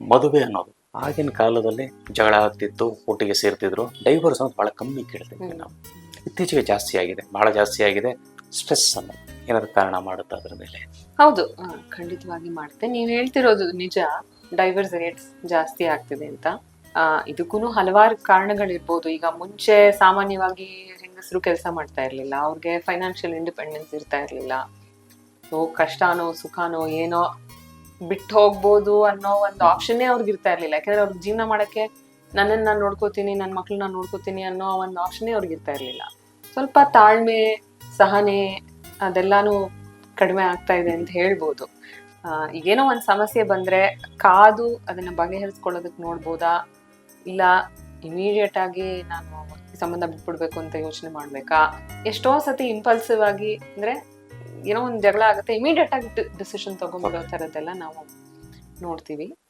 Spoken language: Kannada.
ಮದುವೆ ಅನ್ನೋದು ಆಗಿನ ಕಾಲದಲ್ಲಿ ಜಗಳ ಆಗ್ತಿತ್ತು, ಒಟ್ಟಿಗೆ ಸೇರ್ತಿದ್ರು. ಡೈವರ್ಸ್ ಅನ್ನೋದು ಬಹಳ ಕಮ್ಮಿ ಕೇಳ್ತಿದ್ವಿ ನಾವು. ಇತ್ತೀಚೆಗೆ ಜಾಸ್ತಿ ಆಗಿದೆ, ಬಹಳ ಜಾಸ್ತಿ ಆಗಿದೆ. ಸ್ಟ್ರೆಸ್ ಅನ್ನೋದು ಏನಾದ್ರು ಕಾರಣ ಮಾಡುತ್ತೆ ಅದ್ರ ಮೇಲೆ? ಹೌದು, ಖಂಡಿತವಾಗಿ ಮಾಡುತ್ತೆ. ನೀವ್ ಹೇಳ್ತಿರೋದು ನಿಜ, ಡೈವರ್ಸ್ ರೇಟ್ಸ್ ಜಾಸ್ತಿ ಆಗ್ತಿದೆ ಅಂತ. ಇದಕ್ಕೂ ಹಲವಾರು ಕಾರಣಗಳಿರ್ಬೋದು. ಈಗ ಮುಂಚೆ ಸಾಮಾನ್ಯವಾಗಿ ಹೆಂಗಸರು ಕೆಲಸ ಮಾಡ್ತಾ ಇರ್ಲಿಲ್ಲ, ಅವ್ರಿಗೆ ಫೈನಾನ್ಷಿಯಲ್ ಇಂಡಿಪೆಂಡೆನ್ಸ್ ಇರ್ತಾ ಇರ್ಲಿಲ್ಲ. ಸೊ ಕಷ್ಟನೋ ಸುಖನೋ ಏನೋ ಬಿಟ್ಟು ಹೋಗ್ಬೋದು ಅನ್ನೋ ಒಂದು ಆಪ್ಷನ್ನೇ ಅವ್ರಿಗೆ ಇರ್ತಾ ಇರ್ಲಿಲ್ಲ. ಯಾಕಂದ್ರೆ ಅವ್ರಿಗೆ ಜೀವನ ಮಾಡಕ್ಕೆ ನನ್ನನ್ನು ನಾನು ನೋಡ್ಕೋತೀನಿ, ನನ್ನ ಮಕ್ಳನ್ನ ನಾನು ನೋಡ್ಕೋತೀನಿ ಅನ್ನೋ ಒಂದು ಆಪ್ಷನ್ನೇ ಅವ್ರಿಗೆ ಇರ್ತಾ ಇರ್ಲಿಲ್ಲ. ಸ್ವಲ್ಪ ತಾಳ್ಮೆ, ಸಹನೆ ಅದೆಲ್ಲಾನು ಕಡಿಮೆ ಆಗ್ತಾ ಇದೆ ಅಂತ ಹೇಳ್ಬೋದು. ಈಗೇನೋ ಒಂದು ಸಮಸ್ಯೆ ಬಂದ್ರೆ ಕಾದು ಅದನ್ನ ಬಗೆಹರಿಸ್ಕೊಳ್ಳೋದಕ್ಕೆ ನೋಡ್ಬೋದಾ, ಇಲ್ಲ ಇಮಿಡಿಯೇಟ್ ಆಗಿ ನಾನು ಸಂಬಂಧ ಬಿಟ್ಬಿಡ್ಬೇಕು ಅಂತ ಯೋಚನೆ ಮಾಡ್ಬೇಕಾ? ಎಷ್ಟೋ ಸತಿ ಇಂಪಲ್ಸಿವ್ ಆಗಿ, ಅಂದ್ರೆ ಏನೋ ಒಂದು ಜಗಳ ಆಗುತ್ತೆ, ಇಮಿಡಿಯೇಟ್ ಆಗಿ ಡಿಸಿಷನ್ ತಗೊಂಡ್ಬಿಡೋ ಥರದ್ದೆಲ್ಲ ನಾವು ನೋಡ್ತೀವಿ.